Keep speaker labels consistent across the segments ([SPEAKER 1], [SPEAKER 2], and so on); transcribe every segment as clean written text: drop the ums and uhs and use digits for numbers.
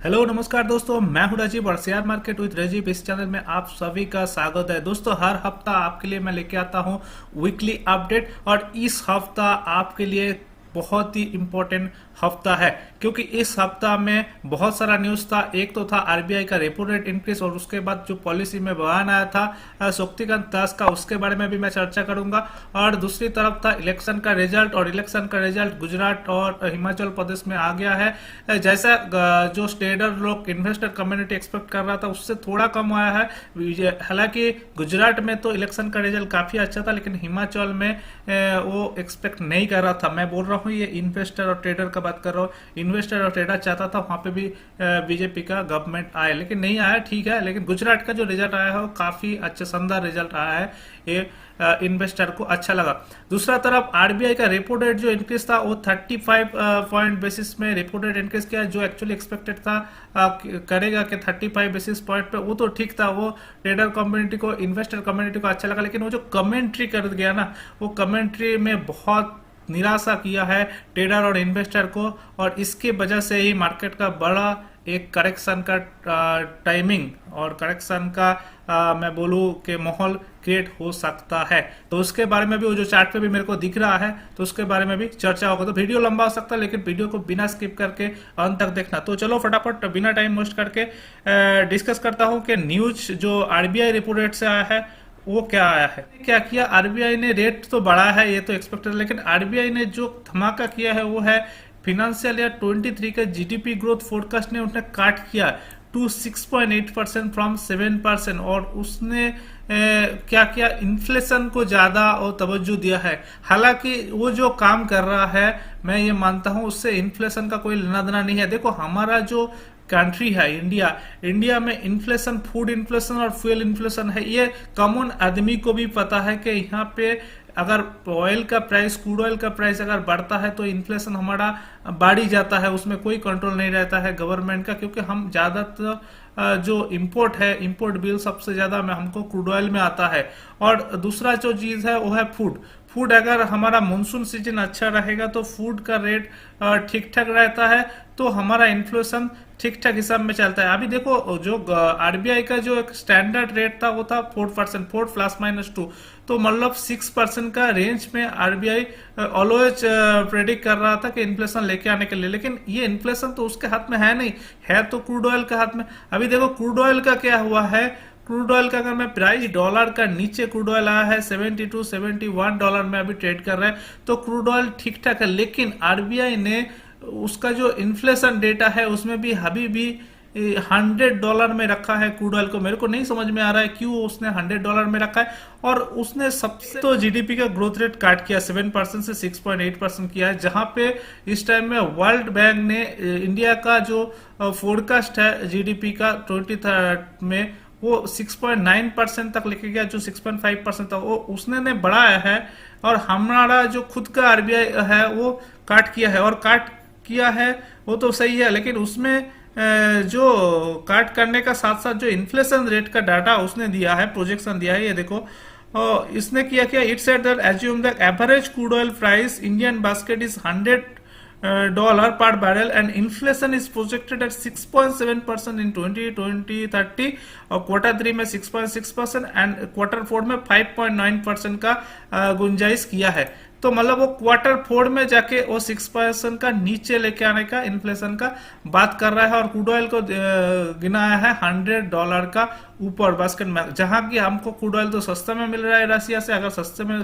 [SPEAKER 1] Hello नमस्कार दोस्तों, मैं हूं राजीव और शेयर मार्केट विद राजीव इस चैनल में आप सभी का स्वागत है। दोस्तों, हर हफ्ता आपके लिए मैं लेके आता हूं वीकली अपडेट और इस हफ्ता आपके लिए बहुत ही इम्पोर्टेंट हफ्ता है क्योंकि इस हफ्ता में बहुत सारा न्यूज था। एक तो था आरबीआई का रेपो रेट इंक्रीज और उसके बाद जो पॉलिसी में बयान आया था शक्तिकांत दास का, उसके बारे में भी मैं चर्चा करूंगा। और दूसरी तरफ था इलेक्शन का रिजल्ट और इलेक्शन का रिजल्ट गुजरात और हिमाचल प्रदेश में आ गया है। जैसा जो ट्रेडर लोग इन्वेस्टर कम्युनिटी एक्सपेक्ट कर रहा था उससे थोड़ा कम आया है। हालांकि गुजरात में तो इलेक्शन का रिजल्ट काफी अच्छा था, लेकिन हिमाचल में वो एक्सपेक्ट नहीं कर रहा था। मैं बोल रहा हूँ ये इन्वेस्टर और ट्रेडर का बात कर रहा हूँ। इन्वेस्टर और ट्रेडर चाहता था वहां पे भी बीजेपी का गवर्नमेंट आए, लेकिन नहीं आया। ठीक है, लेकिन गुजरात का जो रिजल्ट आया है वो काफी अच्छा शानदार रिजल्ट आया है। ये इन्वेस्टर को अच्छा लगा। दूसरा तरफ आरबीआई का रेपो रेट जो इंक्रीज था वो 35 पॉइंट बेसिस में रेपो रेट इंक्रीज किया, जो एक्चुअली एक्सपेक्टेड था करेगा कि 35 बेसिस पॉइंट पे। वो तो ठीक था, वो ट्रेडर कम्युनिटी को, इन्वेस्टर कम्युनिटी को अच्छा लगा, लेकिन वो जो कमेंट्री कर गया ना, वो कमेंट्री में बहुत निराशा किया है ट्रेडर और इन्वेस्टर को, और इसकी वजह से ही मार्केट का बड़ा एक करेक्शन का टाइमिंग और करेक्शन का मैं बोलूं कि माहौल क्रिएट हो सकता है। तो उसके बारे में भी, वो जो चार्ट पे भी मेरे को दिख रहा है, तो उसके बारे में भी चर्चा होगा। तो वीडियो लंबा हो सकता है, लेकिन वीडियो को बिना स्किप करके अंत तक देखना। तो चलो फटाफट बिना टाइम वेस्ट करके डिस्कस करता हूं कि न्यूज जो आरबीआई रेपो रेट से आया है वो क्या आया है। क्या किया आरबीआई ने, रेट तो बढ़ा है, ये तो एक्सपेक्टेड, लेकिन आरबीआई ने जो धमाका किया है वो है फिनेंशियल ईयर 23 का जीडीपी ग्रोथ फोरकास्ट ने उन्हें काट किया टू 6.8% फ्रॉम 7%। और उसने क्या किया, इन्फ्लेशन को ज्यादा और तवज्जो दिया है। हालांकि वो जो काम कर रहा है, मैं ये मानता हूं उससे इन्फ्लेशन का कोई लेना देना नहीं है। देखो, हमारा जो कंट्री है इंडिया में इन्फ्लेशन, फूड इन्फ्लेशन और फ्यूल इन्फ्लेशन है। ये कॉमन आदमी को भी पता है कि यहाँ पे अगर ऑयल का प्राइस, क्रूड ऑयल का प्राइस अगर बढ़ता है तो इन्फ्लेशन हमारा बढ़ ही जाता है, उसमें कोई कंट्रोल नहीं रहता है गवर्नमेंट का, क्योंकि हम ज्यादातर जो इंपोर्ट है, इंपोर्ट बिल सबसे ज्यादा में हमको क्रूड ऑयल में आता है। और दूसरा जो चीज है वो है फूड अगर हमारा मानसून सीजन अच्छा रहेगा तो फूड का रेट ठीक ठाक रहता है, तो हमारा इन्फ्लेशन ठीक ठाक हिसाब में चलता है। अभी देखो, जो आरबीआई का जो एक स्टैंडर्ड रेट था वो था 4%, 4 +-2, तो मतलब 6% का रेंज में आरबीआई ऑलवेज प्रेडिक्ट कर रहा था कि इन्फ्लेशन लेके आने के लिए। लेकिन ये इन्फ्लेशन तो उसके हाथ में है नहीं, है तो क्रूड ऑयल के हाथ में। अभी देखो क्रूड ऑयल का क्या हुआ है। क्रूड ऑयल का अगर मैं प्राइस डॉलर का नीचे क्रूड ऑयल आया है 72-71 डॉलर में अभी ट्रेड कर रहा है, तो क्रूड ऑयल ठीक ठाक है। लेकिन आरबीआई ने उसका जो इन्फ्लेशन डेटा है उसमें भी अभी भी $100 में रखा है क्रूड ऑयल को। मेरे को नहीं समझ में आ रहा है क्यों उसने $100 में रखा है। और उसने सबसे तो जीडीपी का ग्रोथ रेट काट किया, 7% से 6.8% किया है, जहां पे इस टाइम में वर्ल्ड बैंक ने इंडिया का जो फोरकास्ट है जीडीपी का 2023 में वो 6.9% तक लेके गया, जो 6.5% था वो उसने ने बढ़ाया है। और हमारा जो खुद का आरबीआई है वो काट किया है, और काट किया है वो तो सही है, लेकिन उसमें जो काट करने का साथ साथ जो इन्फ्लेशन रेट का डाटा उसने दिया है, प्रोजेक्शन दिया है, ये देखो। इसने किया क्या, it said that assume that average crude oil price Indian basket is $100 per barrel and inflation is projected at 6.7% in 2030 और Q3 में 6.6% एंड Q4 में 5.9% का गुंजाइश किया है। तो मतलब वो Q4 में जाके वो 6% का नीचे लेके आने का इन्फ्लेशन का बात कर रहा है, और क्रूड ऑयल को गिनाया है $100 का ऊपर बास्केट में, जहां की हमको क्रूड ऑयल तो सस्ते में मिल रहा है रशिया से। अगर सस्ते में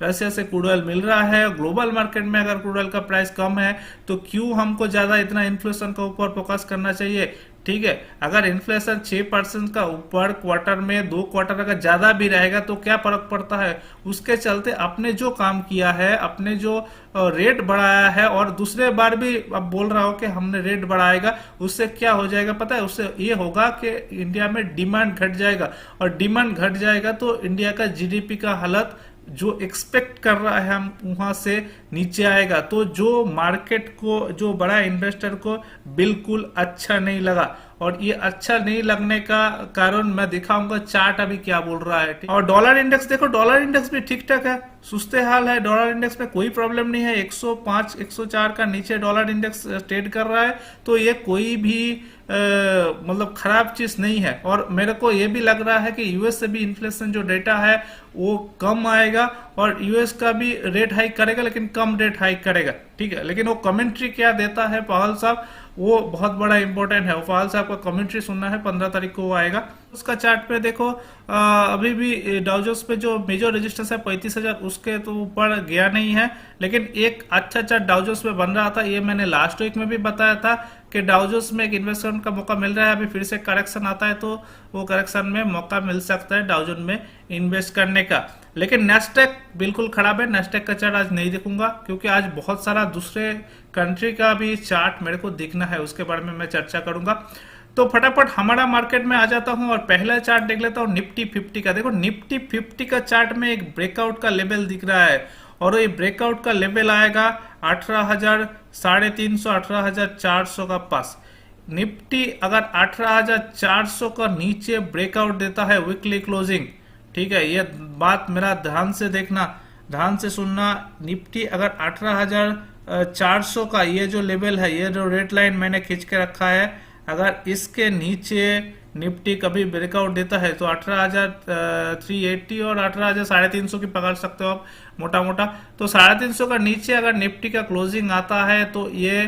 [SPEAKER 1] रशिया से क्रूड ऑयल मिल रहा है, ग्लोबल मार्केट में अगर क्रूड ऑयल का प्राइस कम है, तो क्यों हमको ज्यादा इतना इन्फ्लेशन का ऊपर फोकस करना चाहिए। ठीक है, अगर इन्फ्लेशन 6% का ऊपर क्वार्टर में 2 क्वार्टर अगर ज्यादा भी रहेगा तो क्या फर्क पड़ता है। उसके चलते अपने जो काम किया है, अपने जो रेट बढ़ाया है, और दूसरे बार भी अब बोल रहा हूं कि हमने रेट बढ़ाएगा, उससे क्या हो जाएगा पता है, उससे ये होगा कि इंडिया में डिमांड घट जाएगा, और डिमांड घट जाएगा तो इंडिया का जीडीपी का हालत जो एक्सपेक्ट कर रहा है हम वहां से नीचे आएगा। तो जो मार्केट को, जो बड़ा इन्वेस्टर को बिल्कुल अच्छा नहीं लगा। और ये अच्छा नहीं लगने का कारण मैं दिखाऊंगा चार्ट अभी क्या बोल रहा है। और डॉलर इंडेक्स देखो, डॉलर इंडेक्स भी ठीक ठाक है, सुस्ते हाल है, डॉलर इंडेक्स में कोई प्रॉब्लम नहीं है। 105 104 का नीचे डॉलर इंडेक्स ट्रेड कर रहा है, तो ये कोई भी मतलब खराब चीज नहीं है। और मेरे को ये भी लग रहा है कि यूएस से भी इन्फ्लेशन जो डेटा है वो कम आएगा, और यूएस का भी रेट हाइक करेगा लेकिन कम रेट हाइक करेगा, ठीक है। लेकिन वो कमेंट्री क्या देता है पावल साहब, वो बहुत बड़ा इंपॉर्टेंट है। वो पावल साहब का कमेंट्री सुनना है, 15 तारीख को वो आएगा। उसका चार्ट पे देखो, अभी भी डाउजोस पे जो मेजर रेजिस्टेंस है 35,000, उसके तो ऊपर गया नहीं है। लेकिन एक अच्छा चार्ट डाउजोस पे बन रहा था, ये मैंने लास्ट वीक में भी बताया था कि डाउजोस में एक इन्वेस्टमेंट का मौका मिल रहा है। अभी फिर से करेक्शन आता है तो वो करेक्शन में मौका मिल सकता है डाउजोस में इन्वेस्ट करने का। लेकिन नेस्टेक बिल्कुल खराब है, नेस्टेक का चार्ट आज नहीं दिखूंगा क्योंकि आज बहुत सारा दूसरे कंट्री का भी चार्ट मेरे को दिखना है, उसके बारे में मैं चर्चा करूंगा। तो फटाफट हमारा मार्केट में आ जाता हूं और पहला चार्ट देख लेता हूं निफ्टी 50 का। देखो निफ्टी 50 का चार्ट में एक ब्रेकआउट का लेवल दिख रहा है, और ये ब्रेकआउट का लेवल आएगा 18,350 18,400 का पास। निफ्टी अगर 18,400 का नीचे ब्रेकआउट देता है वीकली क्लोजिंग, ठीक है, ये बात मेरा ध्यान से देखना, ध्यान से सुनना। निफ्टी अगर 18,400 का ये जो लेवल है, ये जो रेड लाइन मैंने खींच के रखा है, अगर इसके नीचे निफ्टी कभी ब्रेकआउट देता है तो 18,380 और 18,350 की पकड़ सकते हो आप मोटा मोटा। तो 350 का नीचे अगर निफ्टी का क्लोजिंग आता है तो ये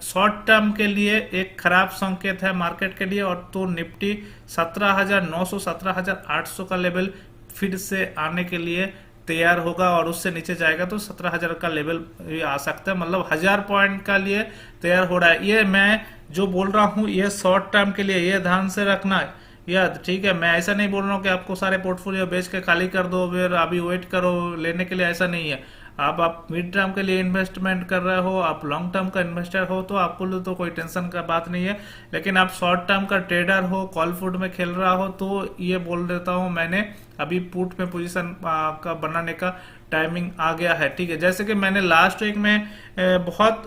[SPEAKER 1] शॉर्ट टर्म के लिए एक खराब संकेत है मार्केट के लिए। और तो निफ्टी 17,900 17,800 का लेवल फिर से आने के लिए तैयार होगा, और उससे नीचे जाएगा तो 17,000 का लेवल भी आ सकता है, मतलब 1,000 पॉइंट का लिए तैयार हो रहा है। ये मैं जो बोल रहा हूँ ये शॉर्ट टर्म के लिए, ये ध्यान से रखना याद, ठीक है। मैं ऐसा नहीं बोल रहा हूँ कि आपको सारे पोर्टफोलियो बेच के खाली कर दो फिर अभी वेट करो लेने के लिए, ऐसा नहीं है। आप मिड टर्म के लिए इन्वेस्टमेंट कर रहे हो, आप लॉन्ग टर्म का इन्वेस्टर हो तो आपको लिए तो कोई टेंशन का बात नहीं है। लेकिन आप शॉर्ट टर्म का ट्रेडर हो, कॉल फुट में खेल रहा हो, तो ये बोल देता हूँ मैंने, अभी पुट में पोजीशन का बनाने का टाइमिंग आ गया है, ठीक है। जैसे कि मैंने लास्ट वीक में बहुत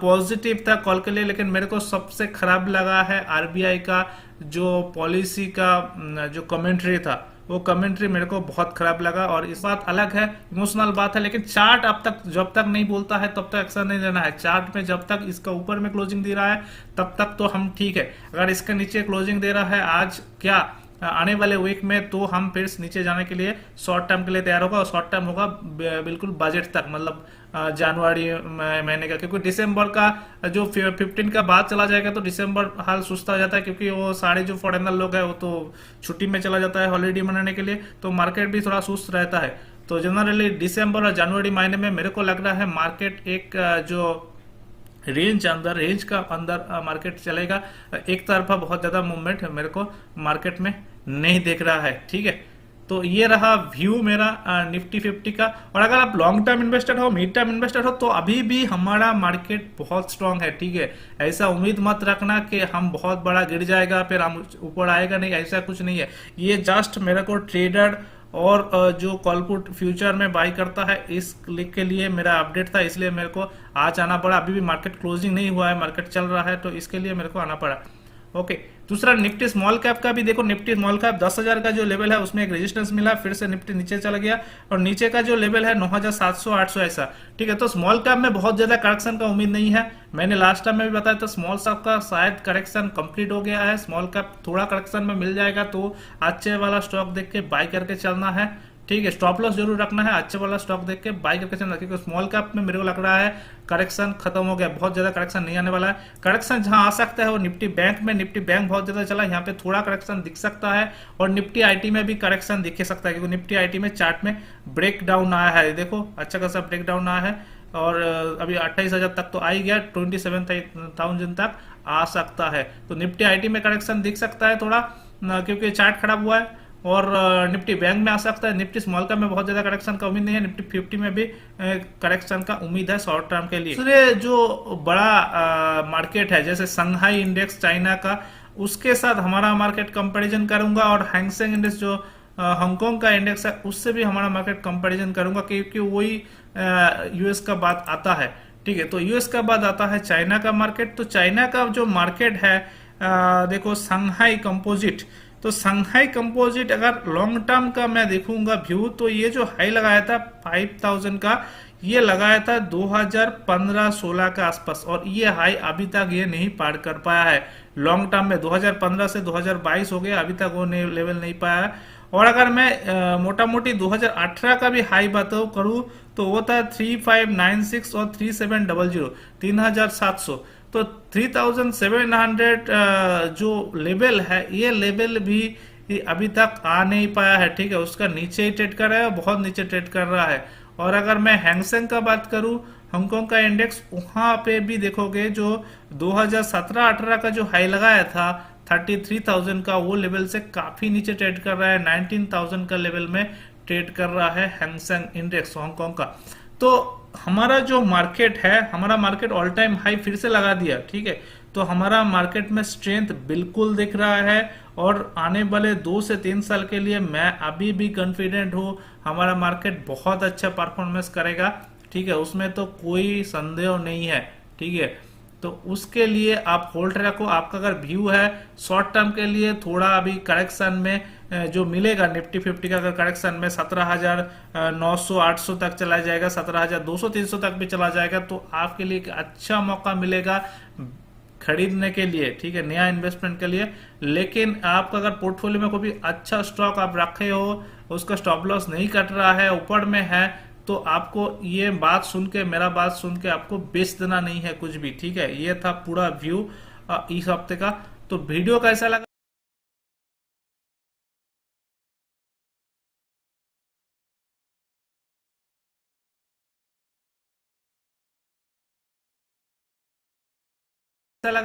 [SPEAKER 1] पॉजिटिव था कॉल के लिए, लेकिन मेरे को सबसे खराब लगा है आरबीआई का जो पॉलिसी का जो कमेंट्री था, वो कमेंट्री मेरे को बहुत खराब लगा। और इस बात अलग है, इमोशनल बात है, लेकिन चार्ट अब तक जब तक नहीं बोलता है तब तक एक्शन नहीं लेना है। चार्ट में जब तक इसका ऊपर में क्लोजिंग दे रहा है तब तक तो हम ठीक है, अगर इसके नीचे क्लोजिंग दे रहा है आज क्या आने वाले वीक में, तो हम फिर नीचे जाने के लिए शॉर्ट टर्म के लिए तैयार होगा। और शॉर्ट टर्म होगा बिल्कुल बजट तक, मतलब जनवरी महीने का, क्योंकि दिसंबर का जो 15 का बाद चला जाएगा तो दिसंबर हाल सुस्ता हो जाता है, क्योंकि वो सारे जो फॉरेनर लोग हैं वो तो छुट्टी में चला जाता है हॉलीडे मनाने के लिए, तो मार्केट भी थोड़ा सुस्त रहता है। तो जनरली दिसंबर और जनवरी महीने में मेरे को लग रहा है मार्केट एक जो रेंज का अंदर मार्केट चलेगा। एक तरफा बहुत ज्यादा मूवमेंट मेरे को मार्केट में नहीं देख रहा है, ठीक है। तो ये रहा व्यू मेरा निफ्टी 50 का। और अगर आप लॉन्ग टर्म इन्वेस्टर हो, मिड टर्म इन्वेस्टर हो, तो अभी भी हमारा मार्केट बहुत स्ट्रांग है, ठीक है। ऐसा उम्मीद मत रखना कि हम बहुत बड़ा गिर जाएगा फिर हम ऊपर आएगा, नहीं, ऐसा कुछ नहीं है। ये जस्ट मेरे को ट्रेडर और जो कॉलपुट फ्यूचर में बाई करता है इस क्लिक के लिए मेरा अपडेट था, इसलिए मेरे को आज आना पड़ा। अभी भी मार्केट क्लोजिंग नहीं हुआ है, मार्केट चल रहा है, तो इसके लिए मेरे को आना पड़ा। ओके, दूसरा निफ्टी स्मॉल कैप का भी देखो, निफ्टी स्मॉल कैप 10,000 का जो लेवल है उसमें एक रेजिस्टेंस मिला, फिर से निफ्टी नीचे चला गया, और नीचे का जो लेवल है 9,700 800 ऐसा, ठीक है। तो स्मॉल कैप में बहुत ज्यादा करेक्शन का उम्मीद नहीं है, मैंने लास्ट टाइम में भी बताया था स्मॉल कैप का शायद करेक्शन कंप्लीट हो गया है। स्मॉल कैप थोड़ा करेक्शन में मिल जाएगा तो अच्छे वाला स्टॉक देख के बाय करके चलना है, ठीक है। स्टॉप लॉस जरूर रखना है, अच्छे वाला स्टॉक देख के बाय करके चलना, क्योंकि स्मॉल कैप में मेरे को लग रहा है करेक्शन खत्म हो गया, बहुत ज्यादा करेक्शन नहीं आने वाला है। करेक्शन जहां आ सकता है वो निफ्टी बैंक में, निफ्टी बैंक बहुत ज्यादा चला, यहाँ पे थोड़ा करेक्शन दिख सकता है, और निफ्टी आईटी में भी करेक्शन दिख सकता है, क्योंकि निफ्टी आईटी में चार्ट में ब्रेक डाउन आया है, देखो अच्छा खासा ब्रेक डाउन आया है, और अभी 28,000 तक तो आ ही गया, 27,000 तक आ सकता है। तो निफ्टी आईटी में करेक्शन दिख सकता है थोड़ा, क्योंकि चार्ट खराब हुआ है, और निफ्टी बैंक में आ सकता है। निफ्टी स्मॉल कैप में बहुत ज्यादा करेक्शन का उम्मीद नहीं है, निफ्टी 50 में भी करेक्शन का उम्मीद है शॉर्ट टर्म के लिए। दूसरे जो बड़ा मार्केट है जैसे संघाई इंडेक्स चाइना का, उसके साथ हमारा मार्केट कंपैरिजन करूंगा, और हैंगसेंग इंडेक्स जो हांगकांग का इंडेक्स है उससे भी हमारा मार्केट कंपैरिजन करूंगा, क्योंकि वही यूएस का बात आता है, ठीक है। तो यूएस का बाद आता है चाइना का मार्केट। तो चाइना का जो मार्केट है देखो संघाई कंपोजिट। तो संघाई कंपोजिट अगर लॉन्ग टर्म का मैं देखूंगा व्यू, तो ये जो हाई लगाया था 5000 का, ये लगाया था 2015-16 के आसपास, और ये हाई अभी तक ये नहीं पार कर पाया है। लॉन्ग टर्म में 2015 से 2022 हो गया, अभी तक वो लेवल नहीं पाया है। और अगर मैं मोटा मोटी 2018 का भी हाई बात करूँ, तो वो था 3596 और 3700, 3700। तो 3700 जो लेवल है, ये लेवल भी अभी तक आ नहीं पाया है। ठीक है, उसका नीचे ही ट्रेड कर रहा है, बहुत नीचे ट्रेड कर रहा है। और अगर मैं हैंगसेंग का बात करूं, हांगकांग का इंडेक्स, वहां पे भी देखोगे जो 2017-18 का जो हाई लगाया था 33,000 का, वो लेवल से काफी नीचे ट्रेड कर रहा है। 19,000 का लेवल में ट्रेड कर रहा है हैंगसेंग इंडेक्स हांगकांग का। तो हमारा जो मार्केट है, हमारा मार्केट ऑल टाइम हाई फिर से लगा दिया। ठीक है, तो हमारा मार्केट में स्ट्रेंथ बिल्कुल दिख रहा है, और आने वाले 2 से 3 साल के लिए मैं अभी भी कॉन्फिडेंट हूँ, हमारा मार्केट बहुत अच्छा परफॉर्मेंस करेगा। ठीक है, उसमें तो कोई संदेह नहीं है। ठीक है, तो उसके लिए आप होल्ड रखो। आपका अगर व्यू है शॉर्ट टर्म के लिए, थोड़ा अभी करेक्शन में जो मिलेगा निफ्टी 50 का, अगर करेक्शन में 17,900-800 तक चला जाएगा, 17,200-300 तक भी चला जाएगा, तो आपके लिए एक अच्छा मौका मिलेगा खरीदने के लिए। ठीक है, नया इन्वेस्टमेंट के लिए। लेकिन आपका अगर पोर्टफोलियो में कोई भी अच्छा स्टॉक आप रखे हो, उसका स्टॉप लॉस नहीं कट रहा है, ऊपर में है, तो आपको ये बात सुन के, मेरा बात सुन के आपको बेच देना नहीं है कुछ भी। ठीक है, ये था पूरा व्यू इस हफ्ते का। तो वीडियो कैसा लगा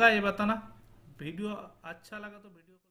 [SPEAKER 1] ये बताना। वीडियो अच्छा लगा तो वीडियो को